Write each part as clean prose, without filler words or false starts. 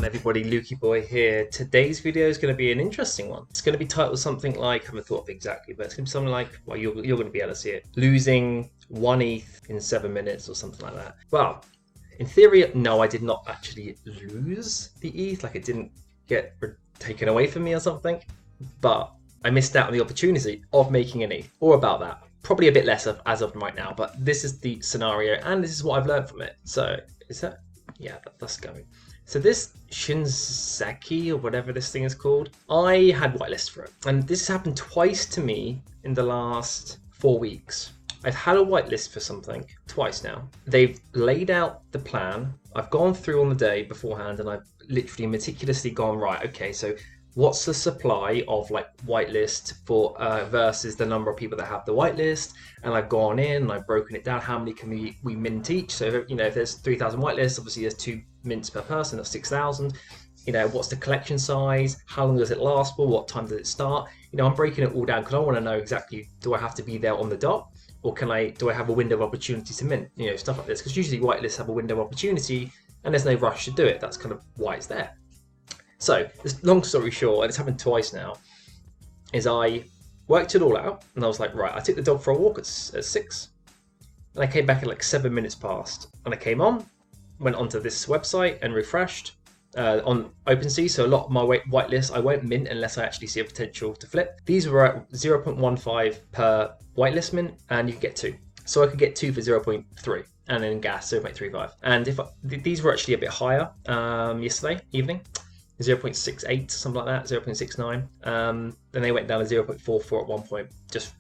on everybody, Lukey Boy here. Today's video is going to be an interesting one. It's going to be titled something like, I haven't thought of exactly, but it's going to be something like, well, you're going to be able to see it. Losing 1 ETH in 7 minutes or something like that. Well, in theory, no, I did not actually lose the ETH, like it didn't get taken away from me or something, but I missed out on the opportunity of making an ETH, or about that. Probably a bit less as of right now, but this is the scenario and this is what I've learned from it. So, is that? Yeah, that's going. So this Shinzaki, or whatever this thing is called, I had whitelist for it. And this has happened twice to me in the last 4 weeks. I've had a whitelist for something twice now. They've laid out the plan. I've gone through on the day beforehand and I've literally meticulously gone, right, okay, so what's the supply of like whitelist for versus the number of people that have the whitelist? And I've gone in and I've broken it down. How many can we mint each? So if there's 3,000 whitelists, obviously there's 2 mints per person. That's 6,000. What's the collection size? How long does it last for? What time does it start? I'm breaking it all down because I want to know exactly, do I have to be there on the dot, or do I have a window of opportunity to mint? Stuff like this. Because usually whitelists have a window of opportunity and there's no rush to do it. That's kind of why it's there. So, long story short, and it's happened twice now, is I worked it all out, and I was like, right, I took the dog for a walk at 6, and I came back at like 7 minutes past, and I came on, went onto this website and refreshed on OpenSea, so a lot of my whitelist, I won't mint unless I actually see a potential to flip. These were at 0.15 per whitelist mint, and you could get 2. So I could get 2 for 0.3, and then gas 0.35. And these were actually a bit higher yesterday evening. 0.68, something like that, 0.69. Then they went down to 0.44 at one point, just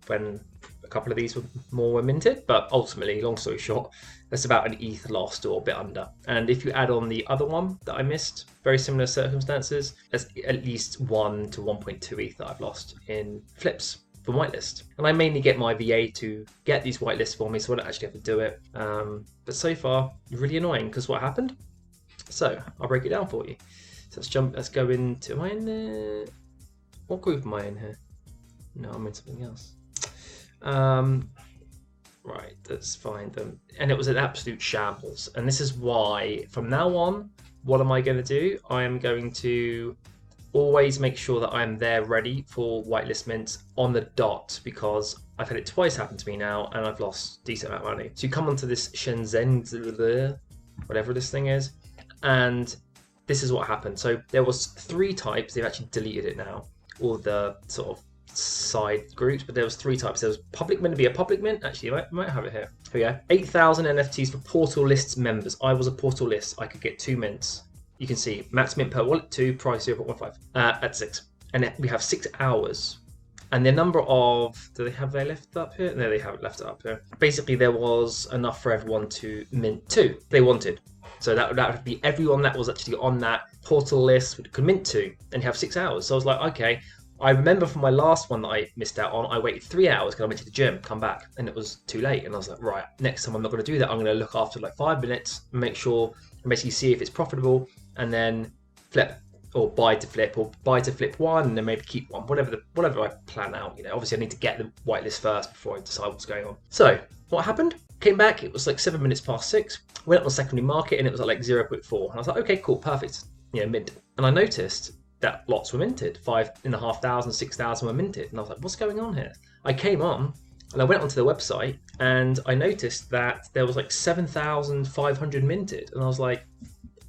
when a couple of these were minted. But ultimately, long story short, that's about an ETH lost or a bit under. And if you add on the other one that I missed, very similar circumstances, there's at least 1 to 1.2 ETH that I've lost in flips from whitelist. And I mainly get my VA to get these whitelists for me, so I don't actually have to do it. But so far, really annoying, because what happened? So I'll break it down for you. So let's go into, am I in what group am I in here? No, I'm in something else. Right, let's find them. And it was an absolute shambles. And this is why, from now on, what am I going to do? I am going to always make sure that I'm there ready for whitelist mints on the dot, because I've had it twice happen to me now and I've lost a decent amount of money. So you come onto this Shenzhen, whatever this thing is, and this is what happened. So there was 3 types. They've actually deleted it now, all the sort of side groups, but there was 3 types. There was public mint to be a public mint. Actually, I might have it here. Here we go. 8,000 NFTs for portal lists members. I was a portal list. I could get 2 mints. You can see max mint per wallet 2, price 0.15 at 6. And we have 6 hours. And the number of, they left up here? No, they haven't left it up here. Basically, there was enough for everyone to mint 2. They wanted. So that would be everyone that was actually on that portal list would commit to, and you have 6 hours. So I was like, okay. I remember from my last one that I missed out on, I waited 3 hours because I went to the gym, come back, and it was too late. And I was like, right, next time I'm not going to do that. I'm going to look after like 5 minutes and make sure, and basically see if it's profitable, and then flip, or buy to flip 1, and then maybe keep 1, whatever I plan out. Obviously I need to get the whitelist first before I decide what's going on. So what happened? Came back, it was like 7 minutes past 6. Went up on the secondary market and it was at like 0.4. And I was like, okay, cool, perfect. Mint. And I noticed that lots were minted. 5,500, 6,000 were minted. And I was like, what's going on here? I came on and I went onto the website and I noticed that there was like 7,500 minted. And I was like,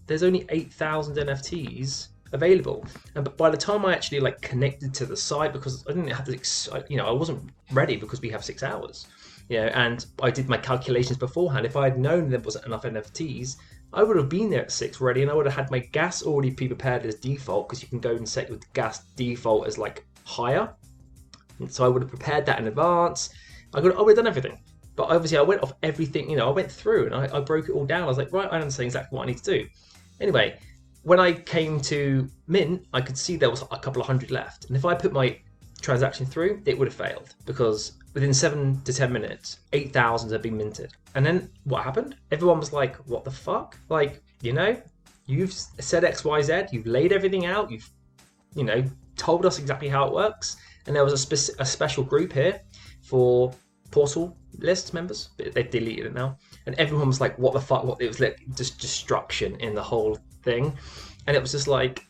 there's only 8,000 NFTs available. And by the time I actually like connected to the site, because I didn't have to, I wasn't ready because we have 6 hours. And I did my calculations beforehand. If I had known there wasn't enough NFTs, I would have been there at 6 ready, and I would have had my gas already pre-prepared as default, because you can go and set your gas default as like higher. And so I would have prepared that in advance. I would have done everything. But obviously I went off everything, I went through and I broke it all down. I was like, right, I understand exactly what I need to do. Anyway, when I came to mint, I could see there was a couple of hundred left. And if I put my transaction through, it would have failed, because within 7 to 10 minutes, 8,000 had been minted. And then what happened? Everyone was like, what the fuck? Like, you've said X, Y, Z, you've laid everything out, you've, told us exactly how it works. And there was a special group here for portal list members. They've deleted it now. And everyone was like, what the fuck? It was like just destruction in the whole thing, and it was just like,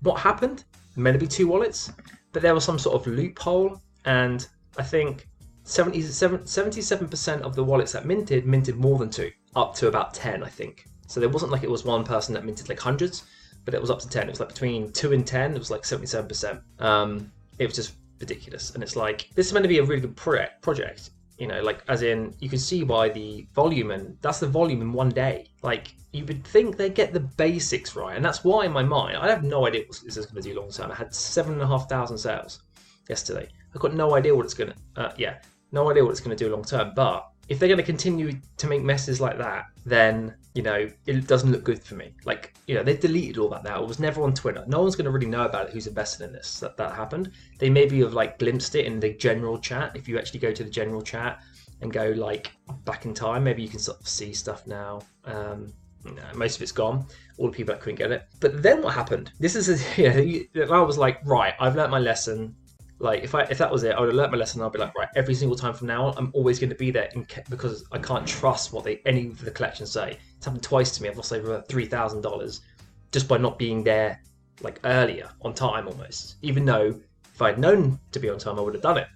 what happened? Meant to be 2 wallets, but there was some sort of loophole, and I think 77% of the wallets that minted more than 2, up to about 10, I think. So there wasn't like it was one person that minted like hundreds, but it was up to 10. It was like between 2 and 10, it was like 77%. It was just ridiculous, and it's like, this is meant to be a really good project, you know, like, as in, you can see by the volume, and that's the volume in one day. Like, you would think they get the basics right, and that's why in my mind, I have no idea what this is going to do long term. I had 7,500 sales yesterday. I've got no idea what it's going to, no idea what it's going to do long term, but if they're going to continue to make messes like that, then, you know, it doesn't look good for me. Like, you know, they've deleted all that now. It was never on Twitter. No one's going to really know about it who's invested in this, that happened. They maybe have like glimpsed it in the general chat. If you actually go to the general chat and go like back in time, maybe you can sort of see stuff now. No, most of it's gone. All the people that couldn't get it. But then what happened? This is, I was like, right, I've learnt my lesson. Like, if that was it, I would have learnt my lesson. I'd be like, right, every single time from now on, I'm always going to be there because I can't trust what any of the collections say. It's happened twice to me. I've lost over $3,000 just by not being there like earlier, on time almost. Even though if I'd known to be on time, I would have done it.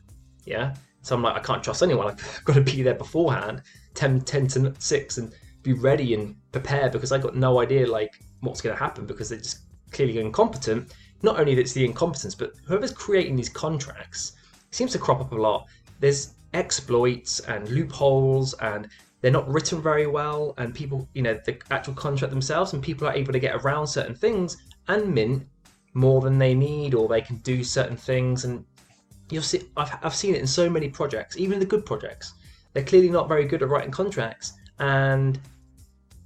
Yeah. So I'm like, I can't trust anyone. I've got to be there beforehand, 10 to 6, and be ready and prepared, because I got no idea like what's going to happen, because they're just clearly incompetent. Not only that it's the incompetence, but whoever's creating these contracts seems to crop up a lot. There's exploits and loopholes, and they're not written very well, and people, you know, the actual contract themselves, and people are able to get around certain things and mint more than they need, or they can do certain things. And you'll see, I've seen it in so many projects, even the good projects. They're clearly not very good at writing contracts, and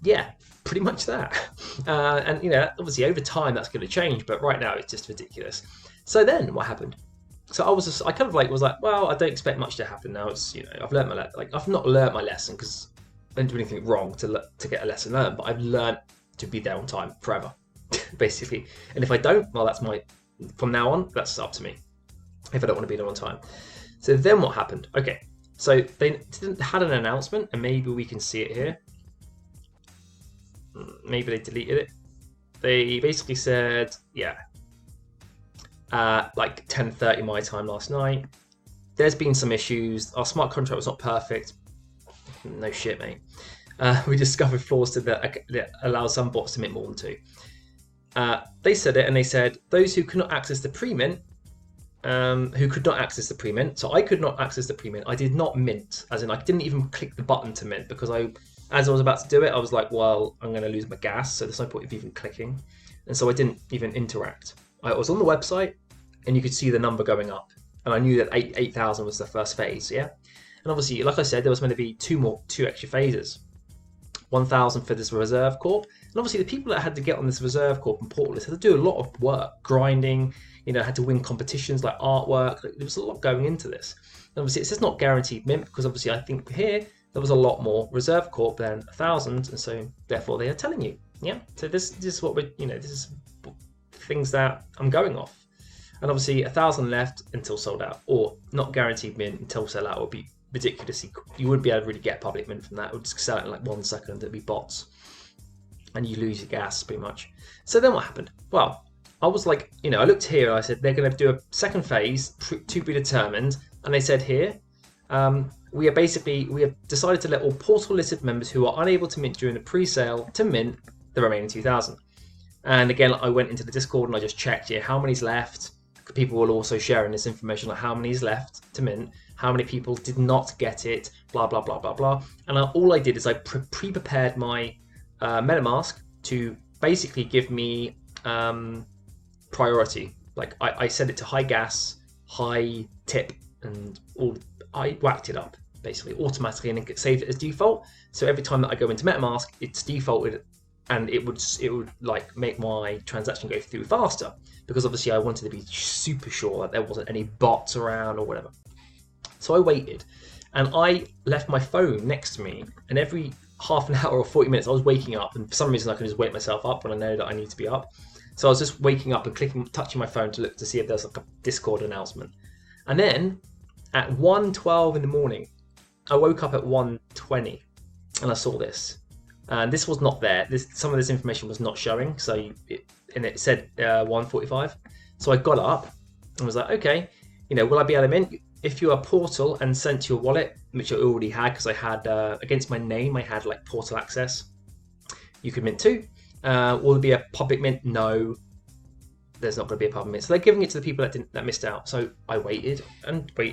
yeah, pretty much that. And, you know, obviously over time that's going to change, but right now it's just ridiculous. So then what happened? So I kind of like was like, well, I don't expect much to happen now. It's, you know, I've learned I've not learned my lesson, because I didn't do anything wrong to get a lesson learned, but I've learned to be there on time forever, basically. And if I don't, well, from now on, that's up to me, if I don't want to be there on time. So then what happened? Okay, so they had an announcement, and maybe we can see it here. Maybe they deleted it. They basically said, like 10:30 my time last night, there's been some issues. Our smart contract was not perfect. No shit, mate. We discovered flaws that allow some bots to mint more than 2. They said it, and they said those who could not access the pre-mint, so I could not access the pre-mint. I did not mint, as in I didn't even click the button to mint, because as I was about to do it, I was like, well, I'm going to lose my gas, so there's no point of even clicking. And so I didn't even interact. I was on the website, and you could see the number going up. And I knew that 8,000 was the first phase, yeah? And obviously, like I said, there was meant to be 2 extra phases. 1,000 for this Reserve Corp. And obviously, the people that had to get on this Reserve Corp and portal list had to do a lot of work, grinding, you know, had to win competitions like artwork. There was a lot going into this. And obviously, it says not guaranteed mint, because obviously I think here, there was a lot more Reserve Corp than 1,000, and so therefore they are telling you, yeah. So this is what we're, you know, this is things that I'm going off, and obviously 1,000 left until sold out, or not guaranteed mint until sell out would be ridiculously. You wouldn't be able to really get public mint from that. It would just sell it in like 1 second. It'd be bots, and you lose your gas pretty much. So then what happened? Well, I was like, you know, I looked here and I said they're going to do a second phase to be determined, and they said here. We have decided to let all portal listed members who are unable to mint during the pre-sale to mint the remaining 2,000. And again, I went into the Discord and I just checked how many's left. People will also sharing this information on how many's left to mint, how many people did not get it, blah, blah, blah, blah, blah. And all I did is I pre-prepared my MetaMask to basically give me priority. Like I set it to high gas, high tip, and I whacked it up basically automatically, and it saved it as default. So every time that I go into MetaMask, it's defaulted, and it would like make my transaction go through faster, because obviously I wanted to be super sure that there wasn't any bots around or whatever. So I waited, and I left my phone next to me, and every half an hour or 40 minutes I was waking up, and for some reason I can just wake myself up when I know that I need to be up. So I was just waking up and touching my phone to look to see if there's like a Discord announcement. And then at 1:12 in the morning, I woke up at 1:20 and I saw this. And this was not there. Some of this information was not showing. And it said 1:45. So I got up and was like, okay, will I be able to mint? If you're a portal and sent to your wallet, which I already had because I had against my name, I had like portal access. You could mint too. Will there be a public mint? No, there's not going to be a public mint. So they're giving it to the people that missed out. So I waited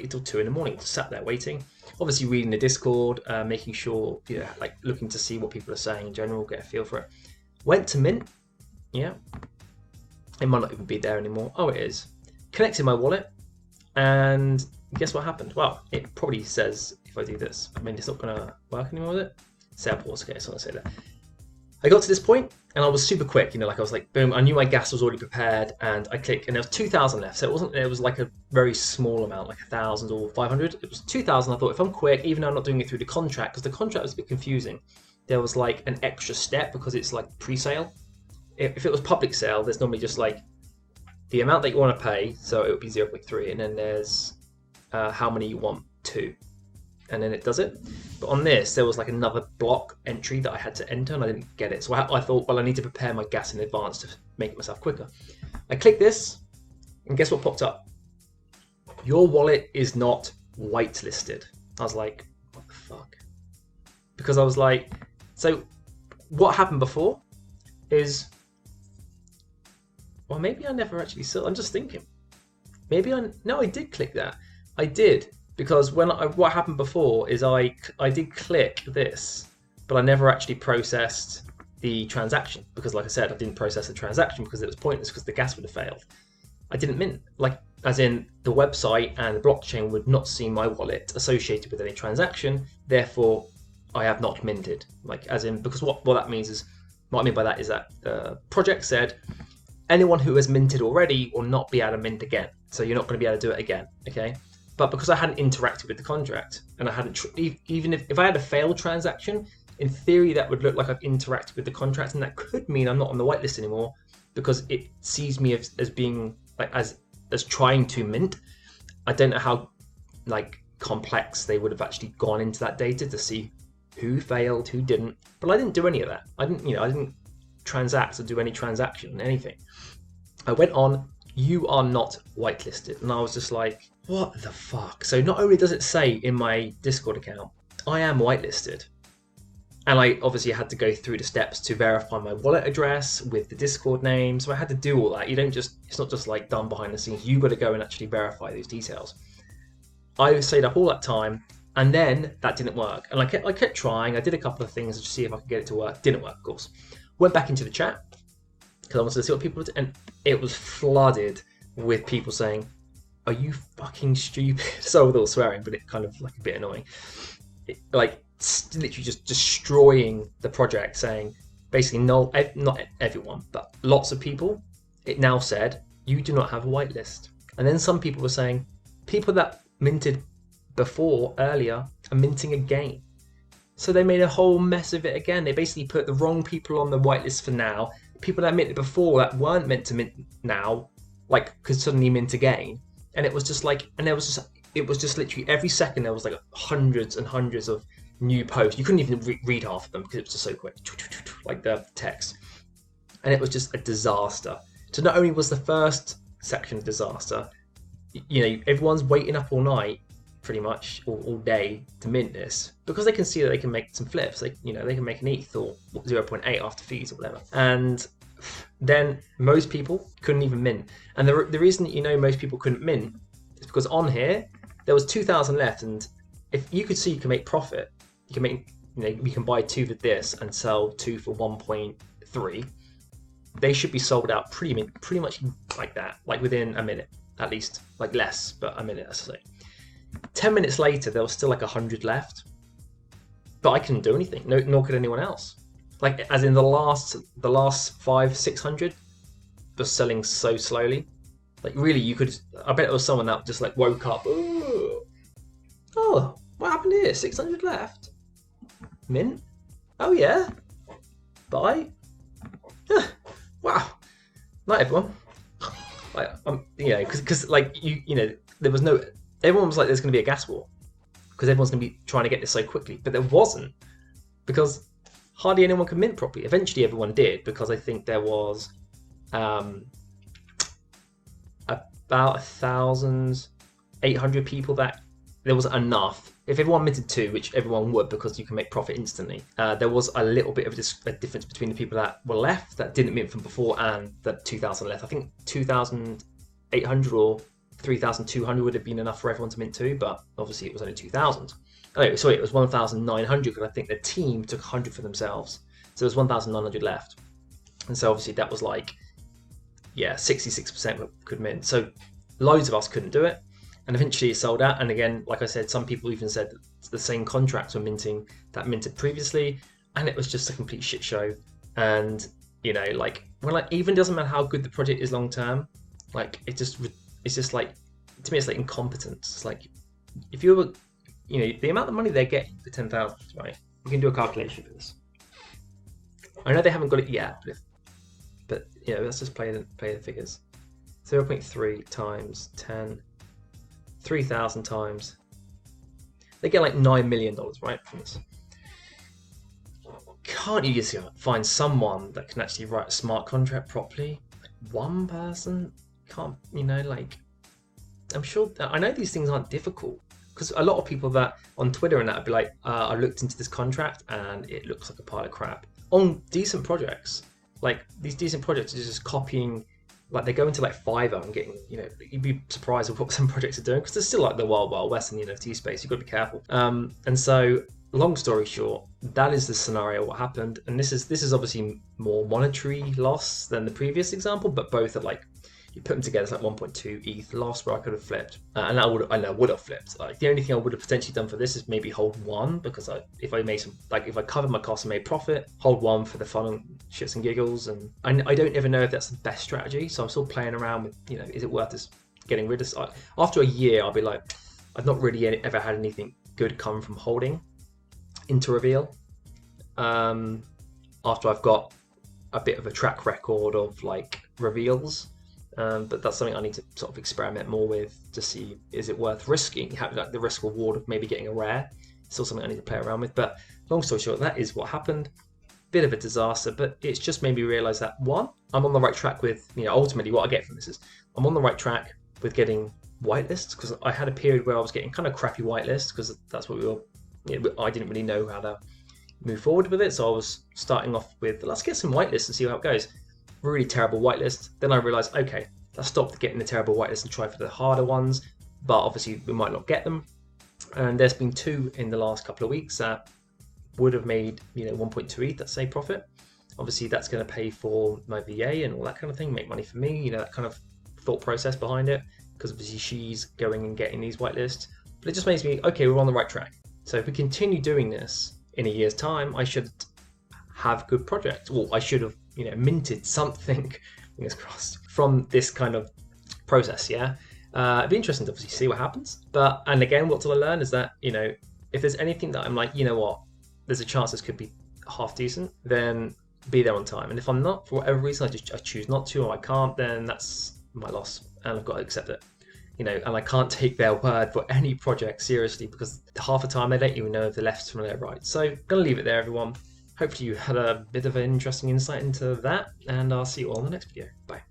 till 2 a.m. Just sat there waiting. Obviously reading the Discord, making sure, like looking to see what people are saying in general, get a feel for it. Went to mint. Yeah. It might not even be there anymore. Oh, it is. Connected my wallet, and guess what happened? Well, it probably says if I do this. I mean, it's not going to work anymore with it. Set pause. Okay, so I'll say that. I got to this point, and I was super quick. I was like, boom. I knew my gas was already prepared, and I clicked, and there was 2,000 left. So it wasn't. It was like a very small amount, like 1,000 or 500. It was 2,000. I thought if I'm quick, even though I'm not doing it through the contract, because the contract was a bit confusing. There was like an extra step because it's like pre-sale. If it was public sale, there's normally just like the amount that you want to pay, so it would be 0.3, and then there's how many you want to, and then it does it. But on this, there was like another block entry that I had to enter, and I didn't get it. So I thought, well, I need to prepare my gas in advance to make myself quicker. I clicked this, and guess what popped up? Your wallet is not whitelisted. I was like, what the fuck? Because I was like, so what happened before is, well, maybe I never actually saw. I'm just thinking. No, I did click that. I did, because what happened before is I did click this, but I never actually processed the transaction, because like I said, I didn't process the transaction because it was pointless, because the gas would have failed. I didn't mint, like as in the website and the blockchain would not see my wallet associated with any transaction, therefore I have not minted. Like as in, because what that means is, what I mean by that is that the project said anyone who has minted already will not be able to mint again. So you're not going to be able to do it again, okay? But because I hadn't interacted with the contract, and I hadn't, even if I had a failed transaction, in theory that would look like I've interacted with the contract, and that could mean I'm not on the whitelist anymore, because it sees me as being like as trying to mint. I don't know how like complex they would have actually gone into that data to see who failed, who didn't. But I didn't do any of that. I didn't transact or do any transaction, anything. I went on, you are not whitelisted, and I was just like, what the fuck? So not only does it say in my Discord account, I am whitelisted, and I obviously had to go through the steps to verify my wallet address with the Discord name, so I had to do all that. It's not just like done behind the scenes, you got to go and actually verify those details. I stayed up all that time, and then that didn't work, and I kept trying. I did a couple of things to see if I could get it to work. Didn't work, of course. Went back into the chat because I wanted to see what people did, and it was flooded with people saying, "Are you fucking stupid?" So with all swearing, but it kind of like a bit annoying. Like literally just destroying the project, saying basically no, not everyone, but lots of people. It now said you do not have a whitelist, and then some people were saying people that minted before earlier are minting again. So they made a whole mess of it again. They basically put the wrong people on the whitelist for now. People that minted before that weren't meant to mint now, like could suddenly mint again. And it was just like, it was just literally every second there was like hundreds and hundreds of new posts. You couldn't even read half of them because it was just so quick, like the text. And it was just a disaster. So not only was the first section a disaster, everyone's waiting up all night, pretty much all day to mint this, because they can see that they can make some flips. They can make an ETH or 0.8 after fees or whatever. And then most people couldn't even mint. And the reason that most people couldn't mint is because on here there was 2,000 left, and if you could see you can make profit, you can make you can buy 2 for this and sell 2 for 1.3. They should be sold out pretty much like that, like within a minute at least, like less, but a minute, let's say. 10 minutes later, there was still like 100 left, but I couldn't do anything. Nor could anyone else. Like, as in the last 500-600 was selling so slowly. Like, really, I bet it was someone that just like woke up. Oh, what happened here? 600 left. Mint. Oh yeah. Buy. Wow. Not everyone. Like, because like there was no. Everyone was like, there's going to be a gas war because everyone's going to be trying to get this so quickly. But there wasn't, because hardly anyone could mint properly. Eventually everyone did, because I think there was about 1,800 people that there was enough. If everyone minted 2, which everyone would because you can make profit instantly, there was a little bit of a difference between the people that were left that didn't mint from before and the 2,000 left. I think 2,800 or 3,200 would have been enough for everyone to mint 2, but obviously it was only 2,000. Oh, sorry, it was 1,900 because I think the team took 100 for themselves. So there was 1,900 left. And so obviously that was like, 66% could mint. So loads of us couldn't do it. And eventually it sold out. And again, like I said, some people even said the same contracts were minting that minted previously. And it was just a complete shit show. And, even doesn't matter how good the project is long term, it's just like, to me, it's like incompetence. It's like, if you were, the amount of money they're getting for 10,000, right? We can do a calculation for this. I know they haven't got it yet, but let's just play the figures. 0.3 times 10, 3,000 times. They get like $9 million, right, from this. Can't you just find someone that can actually write a smart contract properly? Like one person can't, I'm sure, I know these things aren't difficult, because a lot of people that on Twitter and that would be like, I looked into this contract and it looks like a pile of crap. On decent projects, like these decent projects are just copying, like they go into like Fiverr and getting, you'd be surprised at what some projects are doing, because there's still like the wild west in the NFT space. You've got to be careful. And so, long story short, that is the scenario what happened. And this is obviously more monetary loss than the previous example, but both are like, you put them together, it's like 1.2 ETH loss where I could have flipped, and I would have flipped. Like the only thing I would have potentially done for this is maybe hold 1, because if I covered my costs and made profit, hold 1 for the fun and shits and giggles. And I don't ever know if that's the best strategy, so I'm still playing around with, is it worth this getting rid of? After a year, I'll be like, I've not really ever had anything good come from holding into reveal. After I've got a bit of a track record of like reveals. But that's something I need to sort of experiment more with to see, is it worth risking, having like the risk reward of maybe getting a rare. Still something I need to play around with. But long story short, that is what happened. Bit of a disaster, but it's just made me realize that, one, I'm on the right track with, ultimately what I get from this is I'm on the right track with getting whitelists, because I had a period where I was getting kind of crappy whitelists, because that's what I didn't really know how to move forward with it. So I was starting off with, let's get some whitelists and see how it goes. Really terrible whitelist. Then I realized, okay, let's stop getting the terrible whitelist and try for the harder ones, but obviously we might not get them. And there's been 2 in the last couple of weeks that would have made 1.2 ETH, let's say, profit. Obviously that's going to pay for my VA and all that kind of thing, make money for me, that kind of thought process behind it, because obviously she's going and getting these whitelists. But it just makes me, okay, we're on the right track. So if we continue doing this in a year's time, I should have good projects. Well, I should have minted something, fingers crossed, from this kind of process. It'd be interesting to obviously see what happens. And again, what did I learn is that, if there's anything that I'm like, there's a chance this could be half decent, then be there on time. And if I'm not, for whatever reason, I choose not to, or I can't, then that's my loss, and I've got to accept it. And I can't take their word for any project seriously, because half the time they don't even know if they're left from their right. So I'm gonna leave it there, everyone. Hopefully you had a bit of an interesting insight into that, and I'll see you all in the next video. Bye.